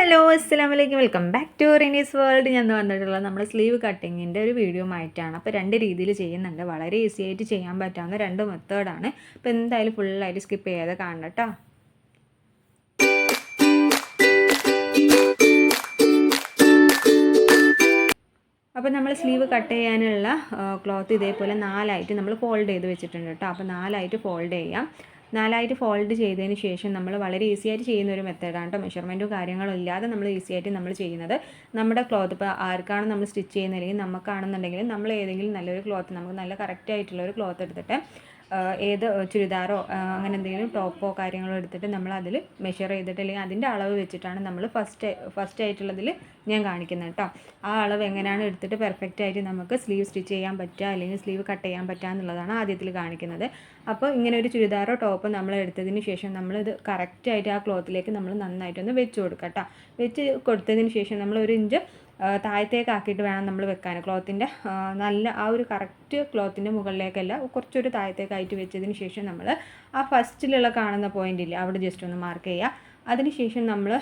Hello അസ്സലാമലൈക്കും, welcome back to Rini's world. ഞാൻ വന്നിട്ടുള്ളത് നമ്മുടെ സ്ലീവ് കട്ടിങ്ങിൻ്റെ ഒരു വീഡിയോ ആയിട്ടാണ്. അപ്പോൾ രണ്ട് രീതിയിൽ ചെയ്യുന്നുണ്ട്. വളരെ ഈസി ആയിട്ട് ചെയ്യാൻ പറ്റാവുന്ന രണ്ട് മെത്തേഡാണ്. അപ്പോൾ എന്തായാലും ഫുള്ളായിട്ട് സ്കിപ്പ് ചെയ്യാതെ കാണണം കേട്ടോ. അപ്പോൾ നമ്മൾ സ്ലീവ് കട്ട് ചെയ്യാനുള്ള ക്ലോത്ത് ഇതേപോലെ നാലായിട്ട് നമ്മൾ ഫോൾഡ് ചെയ്ത് വെച്ചിട്ടുണ്ട് കേട്ടോ. അപ്പോൾ നാലായിട്ട് ഫോൾഡ് ചെയ്യാം. നാലായിട്ട് ഫോൾഡ് ചെയ്തതിന് ശേഷം നമ്മൾ വളരെ ഈസി ആയിട്ട് ചെയ്യുന്ന ഒരു മെത്തേഡാണ് കേട്ടോ. മെഷർമെൻറ്റും കാര്യങ്ങളും ഇല്ലാതെ നമ്മൾ ഈസി ആയിട്ട് നമ്മൾ ചെയ്യുന്നത്. നമ്മുടെ ക്ലോത്ത് ഇപ്പോൾ ആർക്കാണ് നമ്മൾ സ്റ്റിച്ച് ചെയ്യുന്നത്, അല്ലെങ്കിൽ നമുക്കാണെന്നുണ്ടെങ്കിൽ നമ്മൾ ഏതെങ്കിലും നല്ലൊരു ക്ലോത്ത്, നമുക്ക് നല്ല കറക്റ്റ് ആയിട്ടുള്ള ഒരു ക്ലോത്ത് എടുത്തിട്ട് ഏത് ചുരിദാറോ അങ്ങനെ എന്തെങ്കിലും ടോപ്പോ കാര്യങ്ങളോ എടുത്തിട്ട് നമ്മൾ അതിൽ മെഷർ ചെയ്തിട്ട്, അല്ലെങ്കിൽ അതിൻ്റെ അളവ് വെച്ചിട്ടാണ് നമ്മൾ ഫസ്റ്റ് ആയിട്ടുള്ളതിൽ ഞാൻ കാണിക്കുന്നത് കേട്ടോ. ആ അളവ് എങ്ങനെയാണ് എടുത്തിട്ട് പെർഫെക്റ്റ് ആയിട്ട് നമുക്ക് സ്ലീവ് സ്റ്റിച്ച് ചെയ്യാൻ പറ്റുക, അല്ലെങ്കിൽ സ്ലീവ് കട്ട് ചെയ്യാൻ പറ്റുക എന്നുള്ളതാണ് ആദ്യത്തിൽ കാണിക്കുന്നത്. അപ്പോൾ ഇങ്ങനെ ഒരു ചുരിദാറോ ടോപ്പോ നമ്മൾ എടുത്തതിന് ശേഷം നമ്മളിത് കറക്റ്റായിട്ട് ആ ക്ലോത്തിലേക്ക് നമ്മൾ നന്നായിട്ടൊന്ന് വെച്ച് കൊടുക്കുക കേട്ടോ. വെച്ച് കൊടുത്തതിന് ശേഷം നമ്മൾ ഒരു ഇഞ്ച് താഴത്തേക്ക് ആക്കിയിട്ട് വേണം നമ്മൾ വെക്കാൻ. ക്ലോത്തിൻ്റെ നല്ല ആ ഒരു കറക്റ്റ് ക്ലോത്തിൻ്റെ മുകളിലേക്കല്ല, കുറച്ചൊരു താഴത്തേക്കായിട്ട് വെച്ചതിന് ശേഷം നമ്മൾ ആ ഫസ്റ്റിലുള്ള കാണുന്ന പോയിൻ്റ് ഇല്ല, അവിടെ ജസ്റ്റ് ഒന്ന് മാർക്ക് ചെയ്യുക. അതിനുശേഷം നമ്മൾ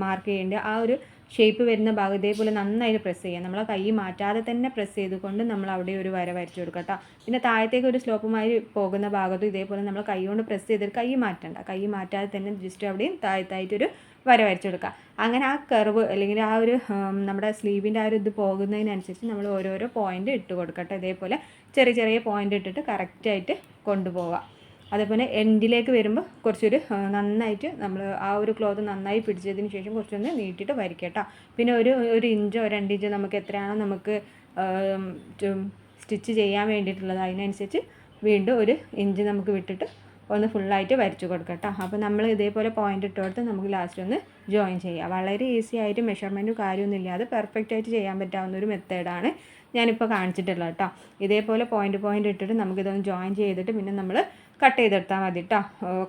മാർക്ക് ചെയ്യേണ്ട ആ ഒരു ഷേപ്പ് വരുന്ന ഭാഗം ഇതേപോലെ നന്നായിട്ട് പ്രസ് ചെയ്യുക. നമ്മൾ കൈ മാറ്റാതെ തന്നെ പ്രസ് ചെയ്തുകൊണ്ട് നമ്മൾ അവിടെ ഒരു വര വരച്ചു കൊടുക്കുക കേട്ടോ. പിന്നെ താഴത്തേക്ക് ഒരു സ്ലോപ്പുമായി പോകുന്ന ഭാഗത്തും ഇതേപോലെ നമ്മൾ കൈ കൊണ്ട് പ്രസ് ചെയ്തിട്ട് കൈ മാറ്റണ്ട, കൈ മാറ്റാതെ തന്നെ ജസ്റ്റ് അവിടെയും താഴത്തായിട്ടൊരു വര വരച്ചെടുക്കുക. അങ്ങനെ ആ കർവ് അല്ലെങ്കിൽ ആ ഒരു നമ്മുടെ സ്ലീവിൻ്റെ ആ ഒരു ഇത് പോകുന്നതിനനുസരിച്ച് നമ്മൾ ഓരോരോ പോയിൻ്റ് ഇട്ട് കൊടുക്കട്ടെ. ഇതേപോലെ ചെറിയ ചെറിയ പോയിൻ്റ് ഇട്ടിട്ട് കറക്റ്റായിട്ട് കൊണ്ടുപോവുക. അതേപോലെ എൻഡിലേക്ക് വരുമ്പോൾ കുറച്ചൊരു നന്നായിട്ട് നമ്മൾ ആ ഒരു ക്ലോത്ത് നന്നായി പിടിച്ചതിന് ശേഷം കുറച്ചൊന്ന് നീട്ടിയിട്ട് വരയ്ക്കട്ടോ. പിന്നെ ഒരു ഇഞ്ചോ 2 ഇഞ്ചോ നമുക്ക് എത്രയാണോ നമുക്ക് സ്റ്റിച്ച് ചെയ്യാൻ വേണ്ടിയിട്ടുള്ളത് അതിനനുസരിച്ച് വീണ്ടും ഒരു ഇഞ്ച് നമുക്ക് വിട്ടിട്ട് ഒന്ന് ഫുള്ളായിട്ട് വരച്ചു കൊടുക്കട്ടോ. അപ്പോൾ നമ്മൾ ഇതേപോലെ പോയിൻ്റ് ഇട്ട് കൊടുത്ത് നമുക്ക് ലാസ്റ്റ് ഒന്ന് ജോയിൻ ചെയ്യാം. വളരെ ഈസി ആയിട്ട് മെഷർമെൻറ്റും കാര്യമൊന്നും ഇല്ലാതെ പെർഫെക്റ്റ് ആയിട്ട് ചെയ്യാൻ പറ്റാവുന്ന ഒരു മെത്തേഡാണ് ഞാനിപ്പോൾ കാണിച്ചിട്ടുള്ളത് കേട്ടോ. ഇതേപോലെ പോയിൻ്റ് ഇട്ടിട്ട് നമുക്കിതൊന്ന് ജോയിൻ ചെയ്തിട്ട് പിന്നെ നമ്മൾ കട്ട് ചെയ്തെടുത്താൽ മതി കേട്ടോ.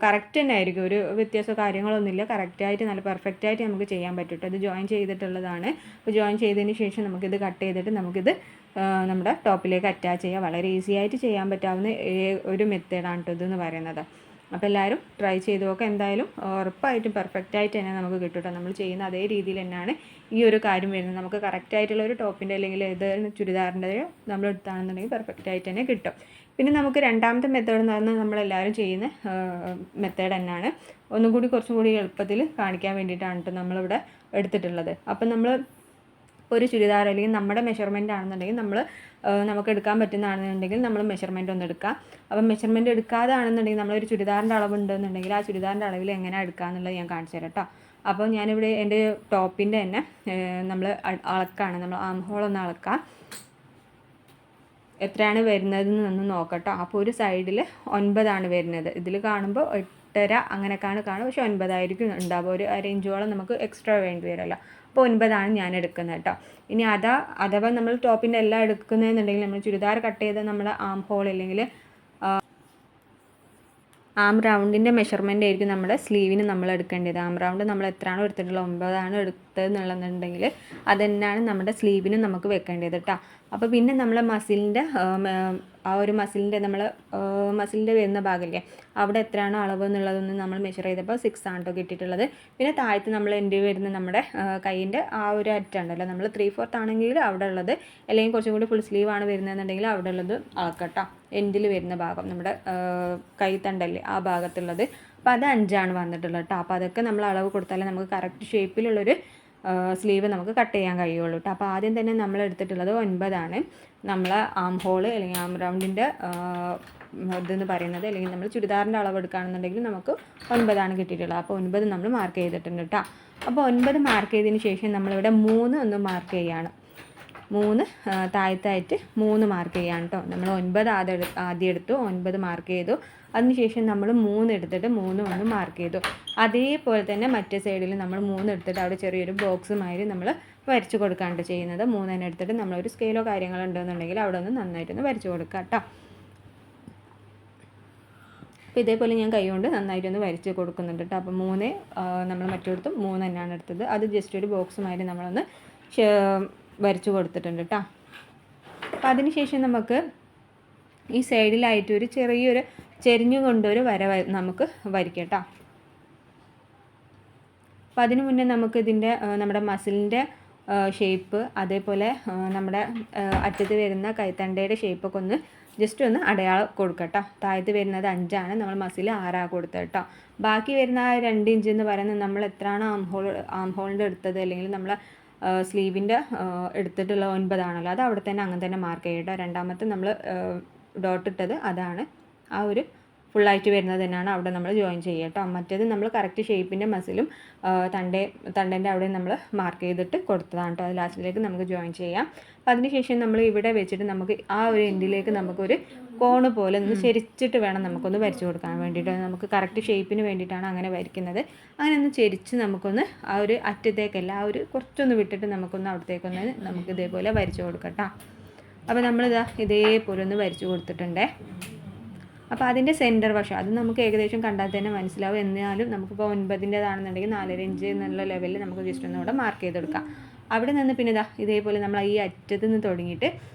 കറക്റ്റ് തന്നെ ആയിരിക്കും, ഒരു വ്യത്യാസമോ കാര്യങ്ങളൊന്നുമില്ല. കറക്റ്റായിട്ട് നല്ല പെർഫെക്റ്റായിട്ട് നമുക്ക് ചെയ്യാൻ പറ്റും കേട്ടോ. ഇത് ജോയിൻ ചെയ്തിട്ടുള്ളതാണ്. അപ്പോൾ ജോയിൻ ചെയ്തതിന് ശേഷം നമുക്കിത് കട്ട് ചെയ്തിട്ട് നമുക്കിത് നമ്മുടെ ടോപ്പിലേക്ക് അറ്റാച്ച് ചെയ്യാം. വളരെ ഈസി ആയിട്ട് ചെയ്യാൻ പറ്റാവുന്ന ഒരു മെത്തേഡാണ് കേട്ടോ ഇതെന്ന് പറയുന്നത്. അപ്പോൾ എല്ലാവരും ട്രൈ ചെയ്ത് നോക്കുക. എന്തായാലും ഉറപ്പായിട്ടും പെർഫെക്റ്റായിട്ട് തന്നെ നമുക്ക് കിട്ടും കേട്ടോ. നമ്മൾ ചെയ്യുന്ന അതേ രീതിയിൽ തന്നെയാണ് ഈ ഒരു കാര്യം വരുന്നത്. നമുക്ക് കറക്റ്റായിട്ടുള്ള ഒരു ടോപ്പിൻ്റെ അല്ലെങ്കിൽ ഏത് ചുരിദാറിൻ്റെയോ നമ്മൾ എടുത്താണെന്നുണ്ടെങ്കിൽ പെർഫെക്റ്റായിട്ട് തന്നെ കിട്ടും. പിന്നെ നമുക്ക് രണ്ടാമത്തെ മെത്തേഡ് എന്ന് പറഞ്ഞാൽ നമ്മളെല്ലാവരും ചെയ്യുന്ന മെത്തേഡ് തന്നെയാണ്. ഒന്നും കൂടി കുറച്ചും കൂടി എളുപ്പത്തിൽ കാണിക്കാൻ വേണ്ടിയിട്ടാണ് കേട്ടോ നമ്മളിവിടെ എടുത്തിട്ടുള്ളത്. അപ്പം നമ്മൾ ഒരു ചുരിദാർ അല്ലെങ്കിൽ നമ്മുടെ മെഷർമെൻ്റ് ആണെന്നുണ്ടെങ്കിൽ നമുക്ക് എടുക്കാൻ പറ്റുന്നതാണെന്നുണ്ടെങ്കിൽ നമ്മൾ മെഷർമെൻറ്റ് ഒന്ന് എടുക്കാം. അപ്പം മെഷർമെൻറ്റ് എടുക്കാതെ ആണെന്നുണ്ടെങ്കിൽ നമ്മളൊരു ചുരിദാറിൻ്റെ അളവുണ്ടെന്നുണ്ടെങ്കിൽ ആ ചുരിദാറിൻ്റെ അളവിൽ എങ്ങനെ എടുക്കുക എന്നുള്ളത് ഞാൻ കാണിച്ചു തരാം കേട്ടോ. അപ്പോൾ ഞാനിവിടെ എൻ്റെ ടോപ്പിൻ്റെ തന്നെ നമ്മൾ അളക്കാണ്, നമ്മൾ ആം ഹോൾ ഒന്ന് അളക്കാം. എത്രയാണ് വരുന്നതെന്ന് ഒന്ന് നോക്കട്ടോ. അപ്പോൾ ഒരു സൈഡിൽ 9 വരുന്നത്. ഇതിൽ കാണുമ്പോൾ 8.5 അങ്ങനെയൊക്കെയാണ് കാണുക, പക്ഷേ 9 ആയിരിക്കും ഉണ്ടാവുക. ഒരു അരയിഞ്ചോളം നമുക്ക് എക്സ്ട്രാ വേണ്ടി വരുമല്ലോ. അപ്പോൾ 9 ഞാൻ എടുക്കുന്നത് കേട്ടോ. ഇനി അഥവാ നമ്മൾ ടോപ്പിൻ്റെ എല്ലാം എടുക്കുന്നതെന്നുണ്ടെങ്കിൽ നമ്മൾ ചുരിദാർ കട്ട് ചെയ്ത് നമ്മൾ ആം ഹോൾ അല്ലെങ്കിൽ ആം റൗണ്ടിൻ്റെ മെഷർമെൻ്റ് ആയിരിക്കും നമ്മുടെ സ്ലീവിന് നമ്മൾ എടുക്കേണ്ടത്. ആം റൗണ്ട് നമ്മൾ എത്രയാണോ എടുത്തിട്ടുള്ളത്, 9 എടുത്തതെന്നുള്ളതെന്നുണ്ടെങ്കിൽ അത് തന്നെയാണ് നമ്മുടെ സ്ലീവിനും നമുക്ക് വെക്കേണ്ടത് കേട്ടോ. അപ്പോൾ പിന്നെ നമ്മൾ മസിലിൻ്റെ ആ ഒരു മസിലിൻ്റെ വരുന്ന ഭാഗമില്ലേ, അവിടെ എത്രയാണോ അളവ് എന്നുള്ളതൊന്ന് നമ്മൾ മെഷർ ചെയ്തപ്പോൾ 6 ആണ് കേട്ടോ കിട്ടിയിട്ടുള്ളത്. പിന്നെ താഴത്ത് നമ്മൾ എൻ്റെ വരുന്ന നമ്മുടെ കൈയിൻ്റെ ആ ഒരു അറ്റുണ്ടല്ലോ, നമ്മൾ 3/4 ആണെങ്കിൽ അവിടെ ഉള്ളത്, അല്ലെങ്കിൽ കുറച്ചും കൂടി ഫുൾ സ്ലീവ് ആണ് വരുന്നതെന്നുണ്ടെങ്കിൽ അവിടെ ഉള്ളത് അളക്കട്ടോ. എൻഡിൽ വരുന്ന ഭാഗം നമ്മുടെ കൈ തണ്ടല്ലേ ആ ഭാഗത്തുള്ളത്, അപ്പോൾ അത് 5 വന്നിട്ടുള്ളത് കേട്ടോ. അപ്പോൾ അതൊക്കെ നമ്മൾ അളവ് കൊടുത്താലേ നമുക്ക് കറക്റ്റ് ഷേപ്പിലുള്ളൊരു സ്ലീവ് നമുക്ക് കട്ട് ചെയ്യാൻ കഴിയുള്ളൂ കേട്ടോ. അപ്പോൾ ആദ്യം തന്നെ നമ്മൾ എടുത്തിട്ടുള്ളത് 9 നമ്മൾ ആം ഹോള് അല്ലെങ്കിൽ ആം റൗണ്ടിൻ്റെ ഇതെന്ന് പറയുന്നത്, അല്ലെങ്കിൽ നമ്മൾ ചുരിദാറിൻ്റെ അളവ് എടുക്കുകയാണെന്നുണ്ടെങ്കിൽ നമുക്ക് 9 കിട്ടിയിട്ടുള്ളത്. അപ്പോൾ 9 നമ്മൾ മാർക്ക് ചെയ്തിട്ടുണ്ട് കേട്ടോ. അപ്പോൾ 9 മാർക്ക് ചെയ്തതിന് ശേഷം നമ്മളിവിടെ 3 ഒന്ന് മാർക്ക് ചെയ്യുകയാണ്. 3 താഴത്തായിട്ട് 3 മാർക്ക് ചെയ്യാണ് കേട്ടോ. നമ്മൾ 9 ആദ്യം എടുത്തു, 9 മാർക്ക് ചെയ്തു. അതിനുശേഷം നമ്മൾ 3 എടുത്തിട്ട് 3 ഒന്ന് മാർക്ക് ചെയ്തു. അതേപോലെ തന്നെ മറ്റേ സൈഡിൽ നമ്മൾ 3 എടുത്തിട്ട് അവിടെ ചെറിയൊരു ബോക്സുമാതിരി നമ്മൾ വരച്ച് കൊടുക്കാണ്ട് ചെയ്യുന്നത്. 3 തന്നെ എടുത്തിട്ട് നമ്മളൊരു സ്കെയിലോ കാര്യങ്ങളോ ഉണ്ടെന്നുണ്ടെങ്കിൽ അവിടെ ഒന്ന് നന്നായിട്ടൊന്ന് വരച്ച് കൊടുക്കുക കേട്ടോ. അപ്പോൾ ഇതേപോലെ ഞാൻ കൈ കൊണ്ട് നന്നായിട്ടൊന്ന് വരച്ച് കൊടുക്കുന്നുണ്ട് കേട്ടോ. അപ്പോൾ 3 നമ്മൾ മറ്റെടുത്തും 3 തന്നെയാണ് എടുത്തത്. അത് ജസ്റ്റ് ഒരു ബോക്സുമാതിരി നമ്മളൊന്ന് വരച്ച് കൊടുത്തിട്ടുണ്ട് കേട്ടോ. അപ്പോൾ അതിനുശേഷം നമുക്ക് ഈ സൈഡിലായിട്ട് ഒരു ചെറിയൊരു ചെരിഞ്ഞു കൊണ്ടൊരു വര നമുക്ക് വരയ്ക്കാം കേട്ടോ. അപ്പോൾ അതിന് മുന്നേ നമുക്ക് ഇതിൻ്റെ നമ്മുടെ മസിലിൻ്റെ ഷേപ്പ്, അതേപോലെ നമ്മുടെ അറ്റത്ത് വരുന്ന കൈത്തണ്ടയുടെ ഷേപ്പൊക്കെ ഒന്ന് ജസ്റ്റ് ഒന്ന് അടയാളം കൊടുക്കുക കേട്ടോ. താഴത്ത് വരുന്നത് 5 നമ്മൾ മസിൽ 6 കൊടുത്തത് കേട്ടോ. ബാക്കി വരുന്ന 2 ഇഞ്ച് എന്ന് പറയുന്നത് നമ്മൾ എത്രയാണ് ആം ഹോളിൻ്റെ എടുത്തത്, അല്ലെങ്കിൽ നമ്മൾ സ്ലീവിൻ്റെ എടുത്തിട്ടുള്ള 9 അത് അവിടെ തന്നെ അങ്ങനെ തന്നെ മാർക്ക് ചെയ്യുക കേട്ടോ. രണ്ടാമത്തെ നമ്മൾ ഡോട്ട് ഇട്ടത് അതാണ് ആ ഒരു ഫുള്ളായിട്ട് വരുന്നത് തന്നെയാണ് അവിടെ നമ്മൾ ജോയിൻ ചെയ്യുക കേട്ടോ. മറ്റേത് നമ്മൾ കറക്റ്റ് ഷേപ്പിൻ്റെ മസിലും തണ്ടേൻ്റെ അവിടെ നമ്മൾ മാർക്ക് ചെയ്തിട്ട് കൊടുത്തതാണ് കേട്ടോ. അത് ലാസ്റ്റിലേക്ക് നമുക്ക് ജോയിൻ ചെയ്യാം. അപ്പോൾ അതിനുശേഷം നമ്മൾ ഇവിടെ വെച്ചിട്ട് നമുക്ക് ആ ഒരു എൻഡിലേക്ക് നമുക്കൊരു കോണ് പോലെ ഒന്ന് ചെരിച്ചിട്ട് വേണം നമുക്കൊന്ന് വരച്ച് കൊടുക്കാൻ വേണ്ടിയിട്ട്. നമുക്ക് കറക്റ്റ് ഷേപ്പിന് വേണ്ടിയിട്ടാണ് അങ്ങനെ വരയ്ക്കുന്നത്. അങ്ങനെ ഒന്ന് ചെരിച്ച് നമുക്കൊന്ന് ആ ഒരു അറ്റത്തേക്കല്ല, ആ ഒരു കുറച്ചൊന്ന് വിട്ടിട്ട് നമുക്കൊന്ന് അവിടത്തേക്കൊന്ന് നമുക്ക് ഇതേപോലെ വരച്ച് കൊടുക്കാം കേട്ടോ. അപ്പോൾ നമ്മളിതാ ഇതേപോലെ ഒന്ന് വരച്ച് കൊടുത്തിട്ടുണ്ടേ. അപ്പോൾ അതിൻ്റെ സെൻറ്റർ വശം അത് നമുക്ക് ഏകദേശം കണ്ടാൽ തന്നെ മനസ്സിലാവും. എന്നാലും നമുക്കിപ്പോൾ 9-ൻ്റെതാണെന്നുണ്ടെങ്കിൽ 4.5 ഇഞ്ച് എന്നുള്ള ലെവലിൽ നമുക്ക് ജസ്റ്റ് ഒന്ന് ഇവിടെ മാർക്ക് ചെയ്തെടുക്കാം. അവിടെ നിന്ന് പിന്നെ ഇതേപോലെ നമ്മൾ ഈ അറ്റത്ത് നിന്ന് തുടങ്ങിയിട്ട്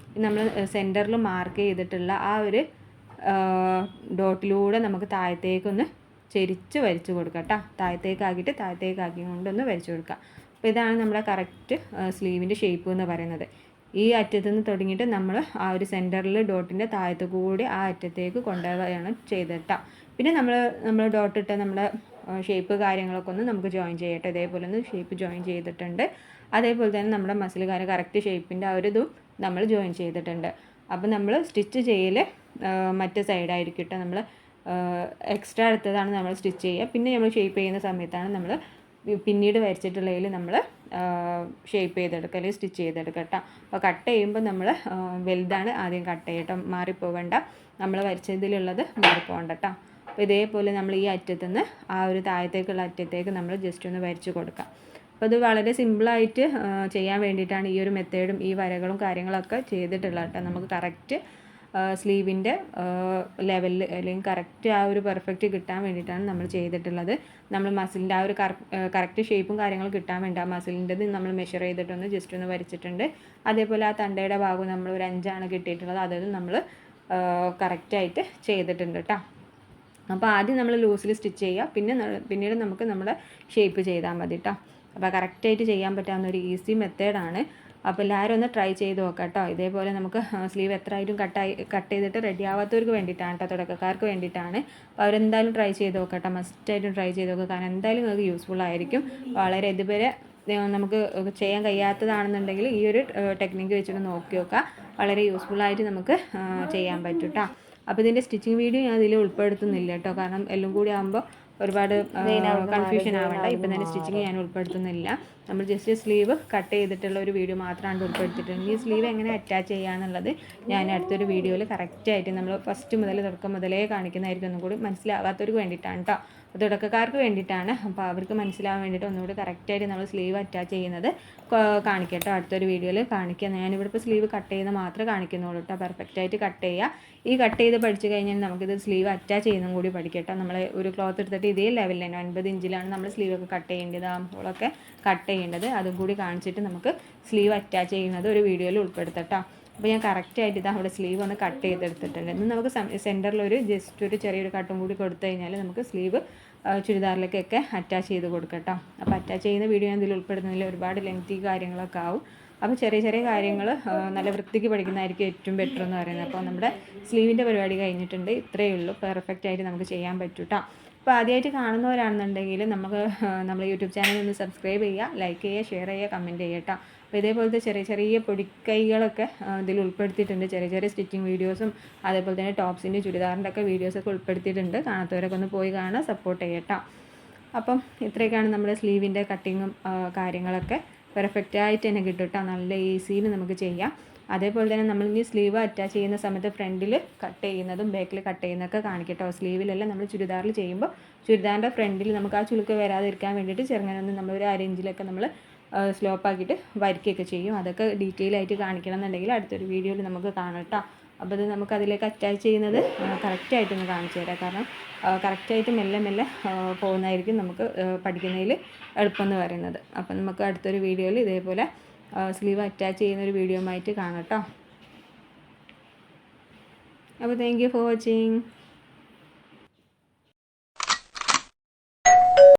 നമ്മൾ സെൻറ്ററിൽ മാർക്ക് ചെയ്തിട്ടുള്ള ആ ഒരു ഡോട്ടിലൂടെ നമുക്ക് താഴത്തേക്കൊന്ന് ചെരിച്ച് വരച്ച് കൊടുക്കാം കേട്ടോ. താഴത്തേക്കാക്കി കൊണ്ടൊന്ന് വരച്ച് കൊടുക്കാം. അപ്പോൾ ഇതാണ് നമ്മുടെ കറക്റ്റ് സ്ലീവിൻ്റെ ഷേപ്പ് എന്ന് പറയുന്നത്. ഈ അറ്റത്തു നിന്ന് തുടങ്ങിയിട്ട് നമ്മൾ ആ ഒരു സെൻറ്ററിൽ ഡോട്ടിൻ്റെ താഴത്ത് കൂടി ആ അറ്റത്തേക്ക് കൊണ്ടുപോവുകയാണ് ചെയ്തിട്ടാ. പിന്നെ നമ്മൾ ഡോട്ടിട്ട നമ്മുടെ ഷേപ്പ് കാര്യങ്ങളൊക്കെ ഒന്ന് നമുക്ക് ജോയിൻ ചെയ്യട്ടെ. ഇതേപോലെ ഒന്ന് ഷേപ്പ് ജോയിൻ ചെയ്തിട്ടുണ്ട്. അതേപോലെ തന്നെ നമ്മുടെ മസിലുകാർ കറക്റ്റ് ഷേപ്പിൻ്റെ ആ ഒരു ഇതും നമ്മൾ ജോയിൻ ചെയ്തിട്ടുണ്ട്. അപ്പോൾ നമ്മൾ സ്റ്റിച്ച് ചെയ്യൽ മറ്റേ സൈഡായിരിക്കും കേട്ടോ. നമ്മൾ എക്സ്ട്രാ എടുത്തതാണ് നമ്മൾ സ്റ്റിച്ച് ചെയ്യുക. പിന്നെ നമ്മൾ ഷേപ്പ് ചെയ്യുന്ന സമയത്താണ് നമ്മൾ പിന്നീട് വരച്ചിട്ടുള്ളതിൽ നമ്മൾ ഷേപ്പ് ചെയ്തെടുക്കുക അല്ലെങ്കിൽ സ്റ്റിച്ച് ചെയ്തെടുക്കുക കേട്ടോ. അപ്പോൾ കട്ട് ചെയ്യുമ്പോൾ നമ്മൾ വലുതാണ് ആദ്യം കട്ട് ചെയ്യട്ടോ, മാറിപ്പോകണ്ട. നമ്മൾ വരച്ചതിലുള്ളത് മാറിപ്പോകണ്ട കേട്ടോ. അപ്പോൾ ഇതേപോലെ നമ്മൾ ഈ അറ്റത്തുനിന്ന് ആ ഒരു താഴത്തേക്കുള്ള അറ്റത്തേക്ക് നമ്മൾ ജസ്റ്റ് ഒന്ന് വരച്ച് കൊടുക്കാം. അപ്പോൾ ഇത് വളരെ സിമ്പിളായിട്ട് ചെയ്യാൻ വേണ്ടിയിട്ടാണ് ഈ ഒരു മെത്തേഡും ഈ വരകളും കാര്യങ്ങളൊക്കെ ചെയ്തിട്ടുള്ളത് കേട്ടോ. നമുക്ക് കറക്റ്റ് സ്ലീവിൻ്റെ ലെവലിൽ അല്ലെങ്കിൽ കറക്റ്റ് ആ ഒരു പെർഫെക്റ്റ് കിട്ടാൻ വേണ്ടിയിട്ടാണ് നമ്മൾ ചെയ്തിട്ടുള്ളത്. നമ്മൾ മസിലിൻ്റെ ആ ഒരു കറക്റ്റ് ഷേപ്പും കാര്യങ്ങളും കിട്ടാൻ വേണ്ടി ആ മസിലിൻ്റെത് നമ്മൾ മെഷർ ചെയ്തിട്ടൊന്ന് ജസ്റ്റ് ഒന്ന് വരച്ചിട്ടുണ്ട്. അതേപോലെ ആ തണ്ടയുടെ ഭാഗം നമ്മൾ ഒരു 5 കിട്ടിയിട്ടുള്ളത്, അതൊന്നും നമ്മൾ കറക്റ്റായിട്ട് ചെയ്തിട്ടുണ്ട് കേട്ടോ. അപ്പോൾ ആദ്യം നമ്മൾ ലൂസിൽ സ്റ്റിച്ച് ചെയ്യുക, പിന്നീട് നമുക്ക് നമ്മുടെ ഷേപ്പ് ചെയ്താൽ മതി കേട്ടോ. അപ്പോൾ കറക്റ്റായിട്ട് ചെയ്യാൻ പറ്റാവുന്ന ഒരു ഈസി മെത്തേഡാണ്. അപ്പോൾ എല്ലാവരും ഒന്ന് ട്രൈ ചെയ്ത് നോക്കാം കേട്ടോ. ഇതേപോലെ നമുക്ക് സ്ലീവ് എത്രയായിട്ടും കട്ട് ചെയ്തിട്ട് റെഡി ആവാത്തവർക്ക് വേണ്ടിയിട്ടാണ് കേട്ടോ, തുടക്കക്കാർക്ക് വേണ്ടിയിട്ടാണ്. അപ്പോൾ അവരെന്തായാലും ട്രൈ ചെയ്ത് നോക്കാം കേട്ടോ. മസ്റ്റായിട്ടും ട്രൈ ചെയ്ത് നോക്കുക. കാരണം എന്തായാലും നിങ്ങൾക്ക് യൂസ്ഫുൾ ആയിരിക്കും. വളരെ ഇതുവരെ നമുക്ക് ചെയ്യാൻ കഴിയാത്തതാണെന്നുണ്ടെങ്കിൽ ഈ ഒരു ടെക്നിക്ക് വെച്ചിട്ട് നോക്കി നോക്കുക. വളരെ യൂസ്ഫുള്ളായിട്ട് നമുക്ക് ചെയ്യാൻ പറ്റും കേട്ടോ. അപ്പോൾ ഇതിൻ്റെ സ്റ്റിച്ചിങ് വീഡിയോ ഞാൻ അതിൽ ഉൾപ്പെടുത്തുന്നില്ല കേട്ടോ. കാരണം എല്ലാം കൂടി ആകുമ്പോൾ ഒരുപാട് കൺഫ്യൂഷൻ ആവേണ്ട. ഇപ്പം തന്നെ സ്റ്റിച്ചിങ് ഞാൻ ഉൾപ്പെടുത്തുന്നില്ല. നമ്മൾ ജസ്റ്റ് സ്ലീവ് കട്ട് ചെയ്തിട്ടുള്ള ഒരു വീഡിയോ മാത്രമാണ് ഉൾപ്പെടുത്തിയിട്ടുണ്ട്. ഈ സ്ലീവ് എങ്ങനെ അറ്റാച്ച് ചെയ്യാന്നുള്ളത് ഞാൻ അടുത്തൊരു വീഡിയോയിൽ കറക്റ്റായിട്ട് നമ്മൾ ഫസ്റ്റ് മുതൽ തുടക്കം മുതലേ കാണിക്കുന്നതായിരിക്കും. ഒന്നും കൂടി മനസ്സിലാകാത്തവർക്ക് വേണ്ടിയിട്ടാണ് കേട്ടോ, തുടക്കക്കാർക്ക് വേണ്ടിയിട്ടാണ്. അപ്പോൾ അവർക്ക് മനസ്സിലാവാൻ വേണ്ടിയിട്ട് ഒന്നുകൂടി കറക്റ്റായിട്ട് നമ്മൾ സ്ലീവ് അറ്റാച്ച് ചെയ്യുന്നത് കാണിക്കട്ടോ. അടുത്തൊരു വീഡിയോയിൽ കാണിക്കുക. ഞാനിവിടെ ഇപ്പോൾ സ്ലീവ് കട്ട് ചെയ്യുന്നത് മാത്രമേ കാണിക്കുന്നുള്ളൂ കേട്ടോ. പെർഫെക്റ്റായിട്ട് കട്ട് ചെയ്യുക. ഈ കട്ട് ചെയ്ത് പഠിച്ചു കഴിഞ്ഞാൽ നമുക്കിത് സ്ലീവ് അറ്റാച്ച് ചെയ്യുന്നതും കൂടി പഠിക്കട്ടോ. നമ്മൾ ഒരു ക്ലോത്ത് എടുത്തിട്ട് ഇതേ ലെവലിൽ തന്നെ 9 ഇഞ്ചിലാണ് നമ്മൾ സ്ലീവൊക്കെ കട്ട് ചെയ്യേണ്ടത്, ആം ഹോളൊക്കെ കട്ട് ചെയ്യേണ്ടത്. അതും കൂടി കാണിച്ചിട്ട് നമുക്ക് സ്ലീവ് അറ്റാച്ച് ചെയ്യുന്നത് ഒരു വീഡിയോയിൽ ഉൾപ്പെടുത്തട്ടോ. അപ്പോൾ ഞാൻ കറക്റ്റായിട്ട് ഇതാ അവിടെ സ്ലീവ് ഒന്ന് കട്ട് ചെയ്തെടുത്തിട്ടുണ്ട്. ഇന്ന് നമുക്ക് സെൻറ്ററിലൊരു ജസ്റ്റ് ഒരു ചെറിയൊരു കട്ടും കൂടി കൊടുത്തു കഴിഞ്ഞാൽ നമുക്ക് സ്ലീവ് ചുരിദാറിലേക്കൊക്കെ അറ്റാച്ച് ചെയ്ത് കൊടുക്കട്ടോ. അപ്പോൾ അറ്റാച്ച് ചെയ്യുന്ന വീഡിയോ ഞാൻ ഇതിൽ ഉൾപ്പെടുത്തുന്നില്ല, ഒരുപാട് ലെങ്തി കാര്യങ്ങളൊക്കെ ആവും. അപ്പോൾ ചെറിയ ചെറിയ കാര്യങ്ങൾ നല്ല വൃത്തിക്ക് പഠിക്കുന്നതായിരിക്കും ഏറ്റവും ബെറ്റർ എന്ന് പറയുന്നത്. അപ്പോൾ നമ്മുടെ സ്ലീവിൻ്റെ പരിപാടി കഴിഞ്ഞിട്ടുണ്ട്. ഇത്രയേ ഉള്ളൂ. പെർഫെക്റ്റ് ആയിട്ട് നമുക്ക് ചെയ്യാൻ പറ്റും കേട്ടോ. അപ്പോൾ ആദ്യമായിട്ട് കാണുന്നവരാണെന്നുണ്ടെങ്കിൽ നമ്മൾ യൂട്യൂബ് ചാനൽ ഒന്ന് സബ്സ്ക്രൈബ് ചെയ്യുക, ലൈക്ക് ചെയ്യുക, ഷെയർ ചെയ്യുക, കമൻറ്റ് ചെയ്യുക കേട്ടോ. അപ്പോൾ ഇതേപോലത്തെ ചെറിയ ചെറിയ പൊടിക്കൈകളൊക്കെ ഇതിൽ ഉൾപ്പെടുത്തിയിട്ടുണ്ട്. ചെറിയ ചെറിയ സ്റ്റിച്ചിങ് വീഡിയോസും അതേപോലെ തന്നെ ടോപ്സിൻ്റെ ചുരിദാറിൻ്റെ ഒക്കെ വീഡിയോസൊക്കെ ഉൾപ്പെടുത്തിയിട്ടുണ്ട്. കാണാത്തവരൊക്കെ ഒന്ന് പോയി കാണാൻ സപ്പോർട്ട് ചെയ്യട്ടോ. അപ്പം ഇത്രയൊക്കെയാണ് നമ്മുടെ സ്ലീവിൻ്റെ കട്ടിങ്ങും കാര്യങ്ങളൊക്കെ പെർഫെക്റ്റായിട്ട് തന്നെ കിട്ടും കേട്ടോ. നല്ല ഈസിയിൽ നമുക്ക് ചെയ്യാം. അതേപോലെ തന്നെ നമ്മൾ ഇനി സ്ലീവ് അറ്റാച്ച് ചെയ്യുന്ന സമയത്ത് ഫ്രണ്ടിൽ കട്ട് ചെയ്യുന്നതും ബാക്കിൽ കട്ട് ചെയ്യുന്നതൊക്കെ കാണിക്കട്ടോ. സ്ലീവിലെല്ലാം നമ്മൾ ചുരിദാറിൽ ചെയ്യുമ്പോൾ ചുരിദാറിൻ്റെ ഫ്രണ്ടിൽ നമുക്ക് ആ ചുളുക്ക് വരാതിരിക്കാൻ വേണ്ടിയിട്ട് ചെറുങ്ങനെ നമ്മൾ ഒരു 1 ഇഞ്ചിലൊക്കെ നമ്മൾ സ്ലോപ്പാക്കിയിട്ട് വരയ്ക്കുകയൊക്കെ ചെയ്യും. അതൊക്കെ ഡീറ്റെയിൽ ആയിട്ട് കാണിക്കണം എന്നുണ്ടെങ്കിൽ അടുത്തൊരു വീഡിയോയിൽ നമുക്ക് കാണാം കേട്ടോ. അപ്പോൾ അത് നമുക്ക് അതിലേക്ക് അറ്റാച്ച് ചെയ്യുന്നത് കറക്റ്റായിട്ടൊന്ന് കാണിച്ചു തരാം. കാരണം കറക്റ്റായിട്ട് മെല്ലെ മെല്ലെ പോകുന്നതായിരിക്കും നമുക്ക് പഠിക്കുന്നതിൽ എളുപ്പം എന്ന് പറയുന്നത്. അപ്പം നമുക്ക് അടുത്തൊരു വീഡിയോയിൽ ഇതേപോലെ സ്ലീവ് അറ്റാച്ച് ചെയ്യുന്നൊരു വീഡിയോ ആയിട്ട് കാണാം കേട്ടോ. അപ്പോൾ താങ്ക് യു ഫോർ വാച്ചിങ്.